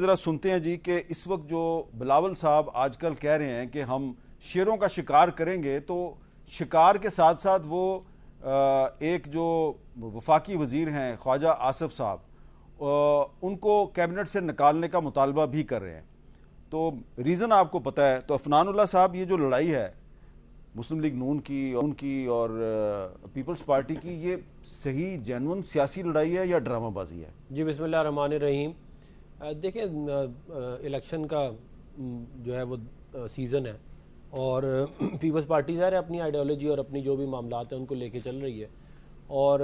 ذرا سنتے ہیں جی کہ اس وقت جو بلاول صاحب آج کل کہہ رہے ہیں کہ ہم شیروں کا شکار کریں گے، تو شکار کے ساتھ ساتھ وہ ایک جو وفاقی وزیر ہیں خواجہ آصف صاحب، ان کو کیبنٹ سے نکالنے کا مطالبہ بھی کر رہے ہیں۔ تو ریزن آپ کو پتہ ہے۔ تو عفنان اللہ صاحب، یہ جو لڑائی ہے مسلم لیگ نون کی اور پیپلز پارٹی کی، یہ صحیح جینون سیاسی لڑائی ہے یا ڈرامہ بازی ہے؟ جی بسم اللہ الرحمن الرحیم۔ دیکھیں الیکشن کا جو ہے وہ سیزن ہے، اور پیپلز پارٹی ظاہر ہے اپنی آئیڈیالوجی اور اپنی جو بھی معاملات ہیں ان کو لے کے چل رہی ہے، اور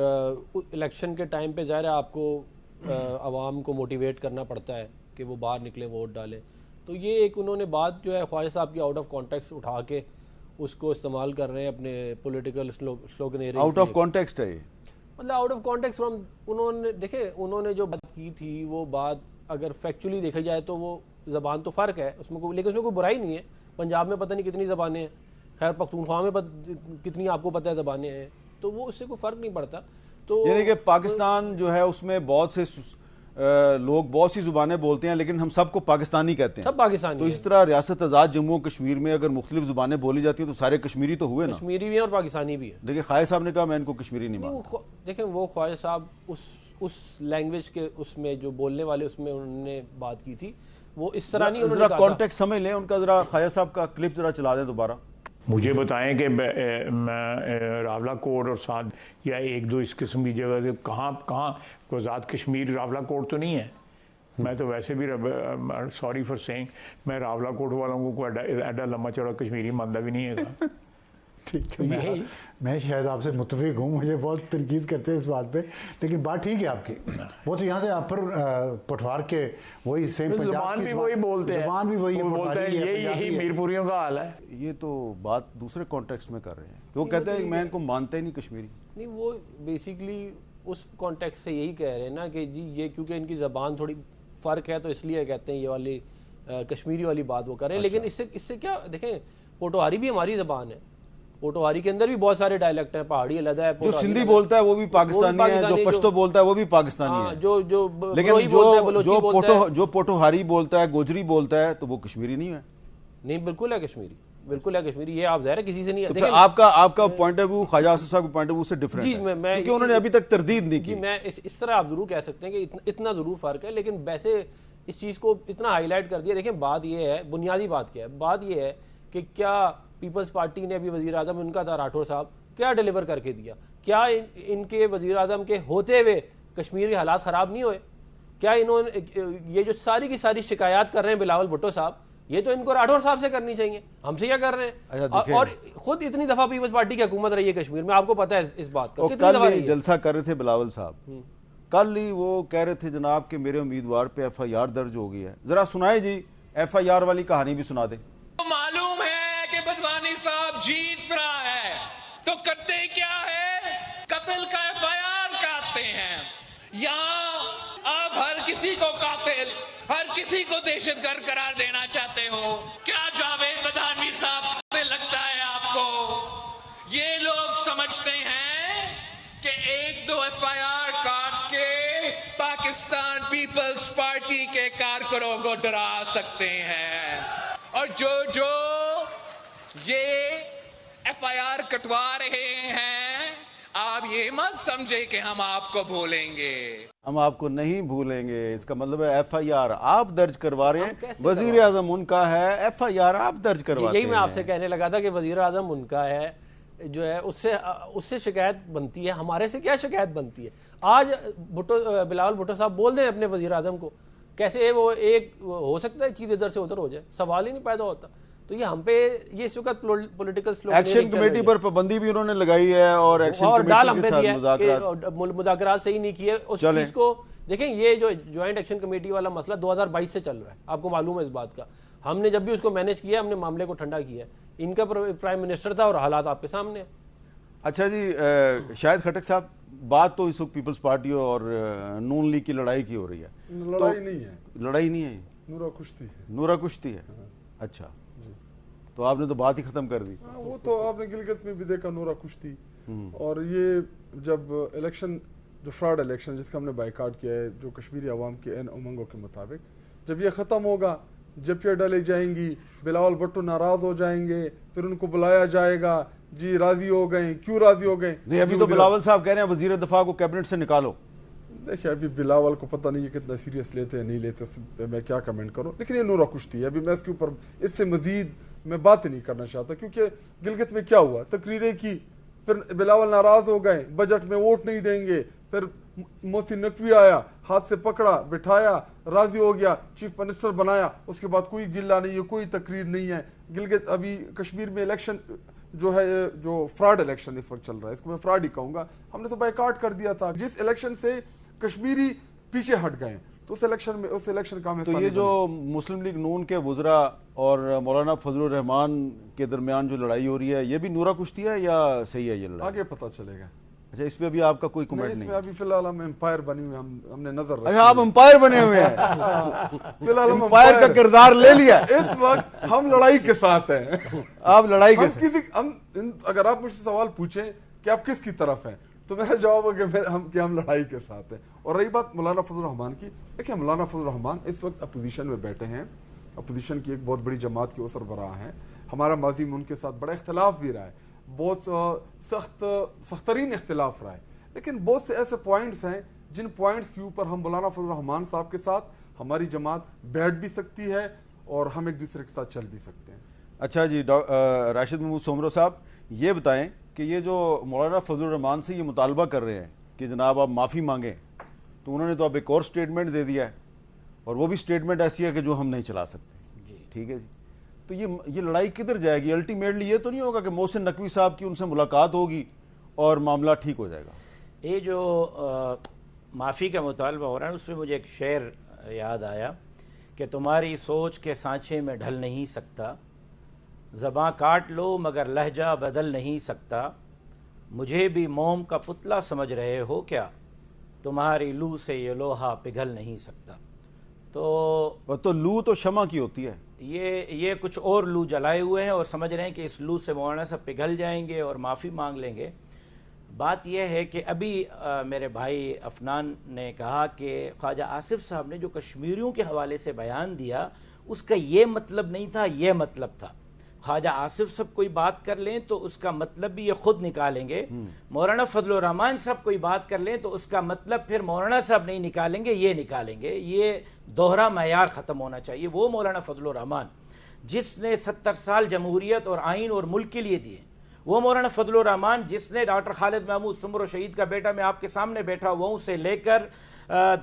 الیکشن کے ٹائم پہ ظاہر ہے آپ کو عوام کو موٹیویٹ کرنا پڑتا ہے کہ وہ باہر نکلیں، ووٹ ڈالیں۔ تو یہ ایک انہوں نے بات جو ہے خواجہ صاحب کی آؤٹ آف کانٹیکسٹ اٹھا کے اس کو استعمال کر رہے ہیں اپنے پولیٹیکل سلوگنیرنگ۔ آؤٹ آف کانٹیکسٹ ہے یہ، مطلب آؤٹ آف کانٹیکسٹ انہوں نے جو بات کی تھی، وہ بات اگر فیکچولی دیکھا جائے تو وہ زبان تو فرق ہے اس میں، لیکن اس میں کوئی برائی نہیں ہے۔ پنجاب میں پتہ نہیں کتنی زبانیں ہیں، خیر پختونخوا میں کتنی آپ کو پتہ ہے زبانیں ہیں، تو وہ اس سے کوئی فرق نہیں پڑتا۔ تو یعنی کہ پاکستان جو ہے اس میں بہت سے لوگ بہت سی زبانیں بولتے ہیں، لیکن ہم سب کو پاکستانی کہتے ہیں، سب پاکستانی۔ تو اس طرح ریاست آزاد جموں کشمیر میں اگر مختلف زبانیں بولی جاتی ہیں تو سارے کشمیری تو ہوئے نا؟ کشمیری بھی ہیں اور پاکستانی بھی ہیں۔ دیکھیں خواجہ صاحب نے کہا میں ان کو کشمیری نہیں مانتا۔ دیکھیں وہ خواجہ صاحب اس لینگویج کے اس میں جو بولنے والے اس میں انہوں نے بات کی تھی، وہ اس طرح نہیں انہوں نے کہا۔ کانٹیکٹ سمجھ لیں ان کا، ذرا خواجہ صاحب کا کلپ ذرا چلا دیں دوبارہ۔ مجھے بتائیں کہ راولہ کوٹ اور ساتھ یا ایک دو اس قسم کی جگہ سے کہاں کوئی ذات کشمیر راولہ کوٹ تو نہیں ہے۔ میں تو ویسے بھی سوری فار سینگ، میں راولہ کوٹ والوں کو ایڈا لمبا چوڑا کشمیری مانتا بھی نہیں ہے۔ ٹھیک ہے، میں شاید آپ سے متفق ہوں، مجھے بہت تنقید کرتے ہیں اس بات پہ، لیکن بات ٹھیک ہے آپ کی۔ وہ تو یہاں سے آپ پر پٹوار کے وہی سیم زبان بھی وہی بولتے ہیں، زبان بھی وہی ہے، یہی میرپوریوں کا حال ہے۔ یہ تو بات دوسرے کانٹیکسٹ میں کر رہے ہیں، وہ کہتے ہیں کہ میں ان کو مانتا ہی نہیں کشمیری۔ نہیں، وہ بیسیکلی اس کانٹیکسٹ سے یہی کہہ رہے ہیں نا کہ جی یہ کیونکہ ان کی زبان تھوڑی فرق ہے تو اس لیے کہتے ہیں یہ والی کشمیری والی بات وہ کر رہے ہیں۔ لیکن اس سے کیا، دیکھیں پوٹوہاری بھی ہماری زبان ہے، پوٹوہاری کے اندر بھی بہت سارے ڈائلیکٹ ہیں، پہاڑی علیحدہ ہے، جو سندھی بولتا ہے وہ بھی پاکستانی ہے، جو پشتو بولتا ہے وہ بھی پاکستانی ہے، لیکن جو پوٹوہاری بولتا ہے، گوجری بولتا ہے، تو وہ کشمیری نہیں ہے۔ نہیں، بالکل ہے کشمیری، بالکل ہے کشمیری۔ یہ آپ ظاہر ہے کسی سے نہیں ہے۔ آپ کا پوائنٹ آف ویو خواجہ آصف صاحب کے پوائنٹ آف ویو سے ڈفرینٹ ہے، کیونکہ انہوں نے ابھی تک تردید نہیں کی۔ میں اس طرح آپ ضرور کہہ سکتے ہیں کہ اتنا ضرور فرق ہے، لیکن ویسے اس چیز کو اتنا ہائی لائٹ کر دیا۔ دیکھیں بات یہ ہے، بنیادی بات کیا ہے، بات یہ ہے کہ کیا پیپلز پارٹی نے ابھی وزیر اعظم ان کا تھا راٹھور صاحب، کیا ڈیلیور کر کے دیا؟ کیا ان کے وزیر اعظم کے ہوتے ہوئے کشمیر کے حالات خراب نہیں ہوئے؟ کیا انہوں نے یہ جو ساری کی ساری شکایات کر رہے ہیں بلاول بھٹو صاحب، یہ تو ان کو راٹھور صاحب سے کرنی چاہیے، ہم سے کیا کر رہے ہیں؟ اور خود اتنی دفعہ پیپلز پارٹی کی حکومت رہی ہے کشمیر میں، آپ کو پتہ ہے اس بات کا۔ کل ہی جلسہ کر رہے تھے بلاول صاحب، کل ہی وہ کہہ رہے تھے جناب کہ میرے امیدوار پہ ایف آئی آر درج ہو گئی ہے۔ ذرا سنائے جی، ایف آئی آر والی کہانی بھی سنا دیں۔ معلوم ہے کہ بدوانی صاحب جیت رہا ہے تو کرتے کیا ہے؟ قتل کا ایف آئی آر کاٹتے ہیں۔ یہاں آپ ہر کسی کو قاتل، ہر کسی کو دہشت گرد قرار دینا چاہتے ہو۔ کیا جاوید بدوانی صاحب قاتل لگتا ہے آپ کو؟ یہ لوگ سمجھتے ہیں کہ ایک دو ایف آئی آر کاٹ کے پاکستان پیپلز پارٹی کے کارکنوں کو ڈرا سکتے ہیں، اور جو یہ ایف آئی آر کٹوا رہے ہیں، آپ یہ مت سمجھے کہ ہم آپ کو بھولیں گے۔ ہم آپ کو نہیں بھولیں گے، اس کا مطلب ہے ایف آئی آر آپ درج کروا رہے ہیں، وزیر اعظم ان کا ہے، ایف آئی آر آپ درج کرواتے ہیں۔ یہی میں آپ سے کہنے لگا تھا کہ وزیر اعظم ان کا ہے، جو ہے اس سے شکایت بنتی ہے، ہمارے سے کیا شکایت بنتی ہے؟ آج بلاول بھٹو صاحب بول دیں اپنے وزیر اعظم کو، کیسے وہ ایک ہو سکتا ہے چیز ادھر سے ادھر ہو جائے، سوال ہی نہیں پیدا ہوتا۔ تو یہ ہم پہ یہ اس وقت پولیٹیکل ایکشن کمیٹی پر پابندی بھی انہوں نے لگائی ہے، اور ایکشن کمیٹی کے ساتھ مذاکرات صحیح نہیں کیے اس چیز کو۔ دیکھیں یہ جو جوائنٹ ایکشن کمیٹی والا مسئلہ 2022 سے چل رہا ہے، آپ کو معلوم ہے اس بات کا۔ ہم نے جب بھی اس کو مینیج کیا، ہم نے معاملے کو ٹھنڈا کیا، ان کا پرائم منسٹر تھا اور حالات آپ کے سامنے ہیں۔ اچھا جی، شاہد خٹک صاحب، بات تو اس وقت پیپلز پارٹی اور نون لیگ کی لڑائی کی ہو رہی ہے۔ لڑائی نہیں ہے، لڑائی نہیں ہے، نورا کشتی ہے۔ نورا کشتی ہے، اچھا، تو آپ نے تو بات ہی ختم کر دی۔ وہ تو آپ نے گلگت میں بھی دیکھا نورا کشتی۔ اور یہ جب الیکشن، جو فراڈ الیکشن جس کا ہم نے بائیکاٹ کیا ہے، جو کشمیری عوام کے عین امنگوں کے مطابق، جب یہ ختم ہوگا جپیاں ڈالے جائیں گی, بلاول بھٹو ناراض ہو جائیں گے, پھر ان کو بلایا جائے گا, جی راضی ہو گئے, کیوں راضی ہو گئے؟ نہیں, ابھی تو بلاول صاحب کہہ رہے ہیں وزیر دفاع کو کیبنٹ سے نکالو. دیکھیں ابھی بلاول کو پتہ نہیں ہے کتنا سیریس لیتے ہیں نہیں لیتے, اس پہ میں کیا کمنٹ کروں, لیکن یہ نورا کشتی ہے. ابھی میں اس کے اوپر اس سے مزید میں بات نہیں کرنا چاہتا, کیونکہ گلگت میں کیا ہوا, تقریریں کی, پھر بلاول ناراض ہو گئے, بجٹ میں ووٹ نہیں دیں گے, پھر محسن نقوی آیا, ہاتھ سے پکڑا, بٹھایا, راضی ہو گیا, چیف منسٹر بنایا, اس کے بعد کوئی گلہ نہیں ہے, کوئی تقریر نہیں ہے. گلگت ابھی کشمیر میں الیکشن جو ہے, جو فراڈ الیکشن اس وقت چل رہا ہے, اس کو میں فراڈ ہی کہوں گا, ہم نے تو بائیکاٹ کر دیا تھا. جس الیکشن سے کشمیری پیچھے ہٹ گئے تو اس الیکشن کا ہمیں, تو یہ جو مسلم لیگ نون کے وزراء اور مولانا فضل الرحمان کے درمیان جو لڑائی ہو رہی ہے, یہ بھی نورا کشتی ہے یا صحیح ہے یہ لڑائی؟ آگے پتہ چلے گا. اچھا, اس پہ ابھی آپ کا کوئی کمنٹ نہیں؟ اس میں ابھی فی الحال ہم امپائر بنے ہوئے, ہم نے نظر رکھی. اچھا, آپ امپائر بنے ہوئے ہیں, فی الحال ہم امپائر کا کردار لے لیا. اس وقت ہم لڑائی کے ساتھ ہیں. آپ لڑائی کے ساتھ؟ اگر آپ مجھ سے سوال پوچھیں کہ آپ کس کی طرف ہیں, تو میرا جواب ہے کہ ہم لڑائی کے ساتھ ہیں. اور رہی بات مولانا فضل الرحمان کی, دیکھیں مولانا فضل الرحمان اس وقت اپوزیشن میں بیٹھے ہیں, اپوزیشن کی ایک بہت بڑی جماعت کے وہ سربراہ ہیں. ہمارا ماضی میں ان کے ساتھ بڑا اختلاف بھی رہا ہے, بہت سخت ترین اختلاف رہا ہے, لیکن بہت سے ایسے پوائنٹس ہیں جن پوائنٹس کے اوپر ہم مولانا فضل الرحمان صاحب کے ساتھ ہماری جماعت بیٹھ بھی سکتی ہے اور ہم ایک دوسرے کے ساتھ چل بھی سکتے ہیں. اچھا جی, راشد محمود سومرو صاحب یہ بتائیں کہ یہ جو مولانا فضل الرحمان سے یہ مطالبہ کر رہے ہیں کہ جناب آپ معافی مانگیں, تو انہوں نے تو اب ایک اور سٹیٹمنٹ دے دیا ہے, اور وہ بھی سٹیٹمنٹ ایسی ہے کہ جو ہم نہیں چلا سکتے. ٹھیک ہے جی, تو یہ لڑائی کدھر جائے گی؟ الٹیمیٹلی یہ تو نہیں ہوگا کہ محسن نقوی صاحب کی ان سے ملاقات ہوگی اور معاملہ ٹھیک ہو جائے گا؟ یہ جو معافی کا مطالبہ ہو رہا ہے, اس پہ مجھے ایک شعر یاد آیا کہ تمہاری سوچ کے سانچے میں ڈھل نہیں سکتا, زباں کاٹ لو مگر لہجہ بدل نہیں سکتا, مجھے بھی موم کا پتلا سمجھ رہے ہو کیا, تمہاری لو سے یہ لوہا پگھل نہیں سکتا. تو لو تو شمع کی ہوتی ہے, یہ کچھ اور لو جلائے ہوئے ہیں اور سمجھ رہے ہیں کہ اس لو سے مولانا صاحب پگھل جائیں گے اور معافی مانگ لیں گے. بات یہ ہے کہ ابھی میرے بھائی افنان نے کہا کہ خواجہ آصف صاحب نے جو کشمیریوں کے حوالے سے بیان دیا اس کا یہ مطلب نہیں تھا, یہ مطلب تھا. خواجہ آصف صاحب کوئی بات کر لیں تو اس کا مطلب بھی یہ خود نکالیں گے, مولانا فضل الرحمان صاحب کوئی بات کر لیں تو اس کا مطلب پھر مولانا صاحب نہیں نکالیں گے, یہ نکالیں گے. یہ دوہرا معیار ختم ہونا چاہیے. وہ مولانا فضل الرحمان جس نے 70 سال جمہوریت اور آئین اور ملک کے لیے دیے, وہ مولانا فضل الرحمان جس نے ڈاکٹر خالد محمود سمرو شہید کا بیٹا, میں آپ کے سامنے بیٹھا ہوا سے لے کر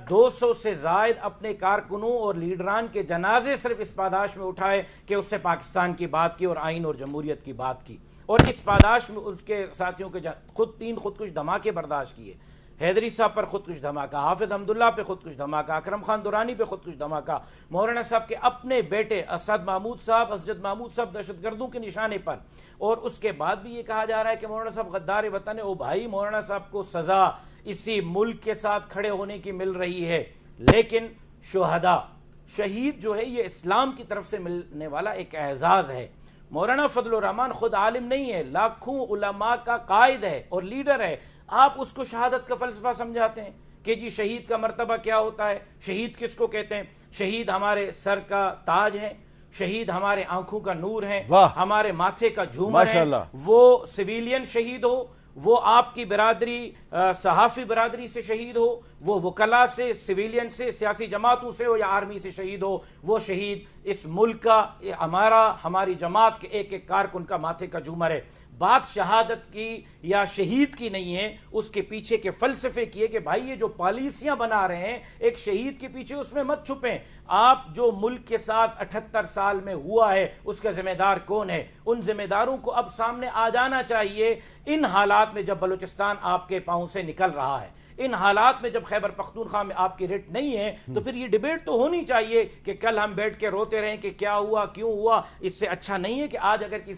200 سے زائد اپنے کارکنوں اور لیڈران کے جنازے صرف اس پاداش میں اٹھائے کہ اس نے پاکستان کی بات کی اور آئین اور جمہوریت کی بات کی, اور اس پاداش میں اس کے ساتھیوں کے خود 3 خودکش دھماکے برداشت کیے. حیدری صاحب پر خودکش دھماکہ, حافظ حمداللہ پہ خودکش دھماکہ, اکرم خان دورانی پہ خودکش دھماکہ, مولانا صاحب کے اپنے بیٹے اسد محمود صاحب, اسجد محمود صاحب دہشت گردوں کے نشانے پر. اور اس کے بعد بھی یہ کہا جا رہا ہے کہ مولانا صاحب غدار وطن ہے. او بھائی, مولانا صاحب کو سزا اسی ملک کے ساتھ کھڑے ہونے کی مل رہی ہے, لیکن شہداء, شہید جو ہے یہ اسلام کی طرف سے ملنے والا ایک اعزاز ہے. مولانا فضل الرحمان خود عالم نہیں ہے, لاکھوں علماء کا قائد ہے اور لیڈر ہے. آپ اس کو شہادت کا فلسفہ سمجھاتے ہیں کہ جی شہید کا مرتبہ کیا ہوتا ہے, شہید کس کو کہتے ہیں؟ شہید ہمارے سر کا تاج ہے, شہید ہمارے آنکھوں کا نور ہے, ہمارے ماتھے کا جھومر ہے. وہ سویلین شہید ہو, وہ آپ کی برادری صحافی برادری سے شہید ہو, وہ وکلا سے, سویلین سے, سیاسی جماعتوں سے ہو یا آرمی سے شہید ہو, وہ شہید اس ملک کا, ہماری جماعت کے ایک ایک کارکن کا ماتھے کا جھومر ہے. بات شہادت کی یا شہید کی نہیں ہے, اس کے پیچھے کے فلسفے کی ہے کہ بھائی یہ جو پالیسیاں بنا رہے ہیں ایک شہید کے پیچھے, اس میں مت چھپیں. آپ جو ملک کے ساتھ 78 سال میں ہوا ہے اس کا ذمہ دار کون ہے؟ ان ذمہ داروں کو اب سامنے آ جانا چاہیے. ان حالات میں جب بلوچستان آپ کے پاؤں سے نکل رہا ہے, ان حالات میں جب خیبر پختونخوا میں آپ کی ریٹ نہیں ہے, تو پھر یہ ڈیبیٹ تو ہونی چاہیے کہ کل ہم بیٹھ کے روتے رہیں کہ کیا ہوا, کیوں ہوا. اس سے اچھا نہیں ہے کہ آج اگر کسی